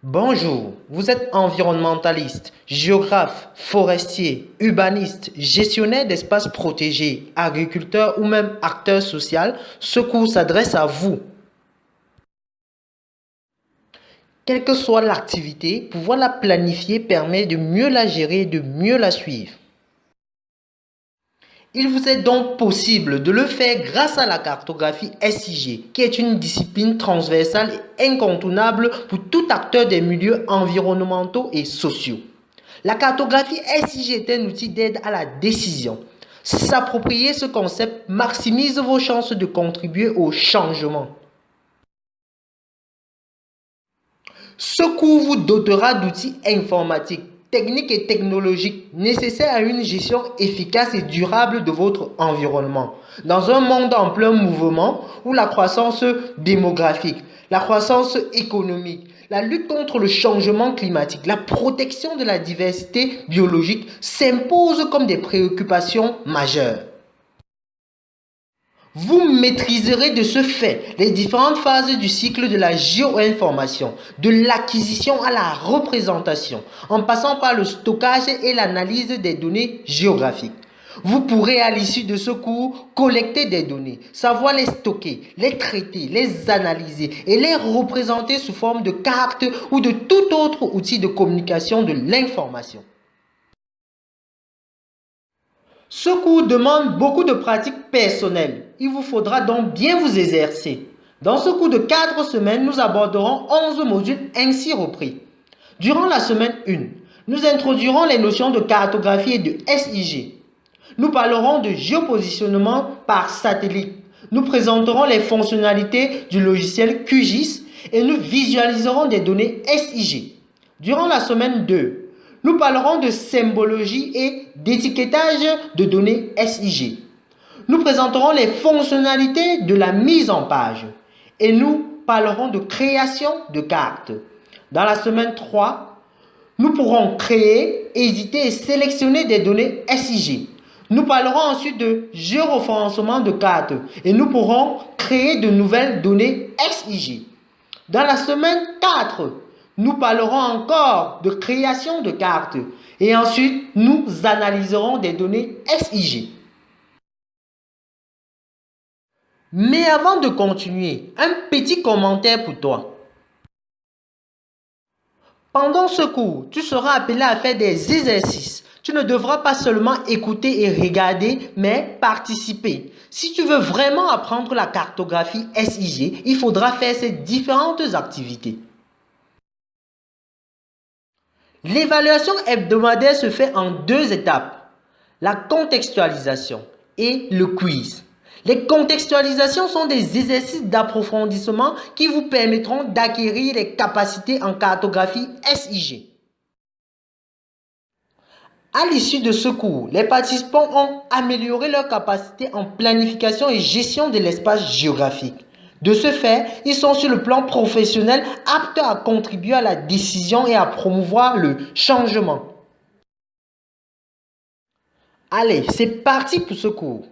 Bonjour, vous êtes environnementaliste, géographe, forestier, urbaniste, gestionnaire d'espaces protégés, agriculteur ou même acteur social. Ce cours s'adresse à vous. Quelle que soit l'activité, pouvoir la planifier permet de mieux la gérer et de mieux la suivre. Il vous est donc possible de le faire grâce à la cartographie SIG, qui est une discipline transversale et incontournable pour tout acteur des milieux environnementaux et sociaux. La cartographie SIG est un outil d'aide à la décision. S'approprier ce concept maximise vos chances de contribuer au changement. Ce cours vous dotera d'outils informatiques, techniques et technologiques nécessaires à une gestion efficace et durable de votre environnement. Dans un monde en plein mouvement où la croissance démographique, la croissance économique, la lutte contre le changement climatique, la protection de la diversité biologique s'imposent comme des préoccupations majeures. Vous maîtriserez de ce fait les différentes phases du cycle de la géoinformation, de l'acquisition à la représentation, en passant par le stockage et l'analyse des données géographiques. Vous pourrez à l'issue de ce cours collecter des données, savoir les stocker, les traiter, les analyser et les représenter sous forme de cartes ou de tout autre outil de communication de l'information. Ce cours demande beaucoup de pratiques personnelles. Il vous faudra donc bien vous exercer. Dans ce cours de 4 semaines, nous aborderons 11 modules ainsi repris. Durant la semaine 1, nous introduirons les notions de cartographie et de SIG. Nous parlerons de géopositionnement par satellite. Nous présenterons les fonctionnalités du logiciel QGIS et nous visualiserons des données SIG. Durant la semaine 2, nous parlerons de symbologie et d'étiquetage de données SIG. Nous présenterons les fonctionnalités de la mise en page et nous parlerons de création de cartes. Dans la semaine 3, nous pourrons créer, éditer et sélectionner des données SIG. Nous parlerons ensuite de géoréférencement de cartes et nous pourrons créer de nouvelles données SIG. Dans la semaine 4, nous parlerons encore de création de cartes et ensuite nous analyserons des données SIG. Mais avant de continuer, un petit commentaire pour toi. Pendant ce cours, tu seras appelé à faire des exercices. Tu ne devras pas seulement écouter et regarder, mais participer. Si tu veux vraiment apprendre la cartographie SIG, il faudra faire ces différentes activités. L'évaluation hebdomadaire se fait en 2 étapes, la contextualisation et le quiz. Les contextualisations sont des exercices d'approfondissement qui vous permettront d'acquérir les capacités en cartographie SIG. À l'issue de ce cours, les participants ont amélioré leurs capacités en planification et gestion de l'espace géographique. De ce fait, ils sont sur le plan professionnel aptes à contribuer à la décision et à promouvoir le changement. Allez, c'est parti pour ce cours.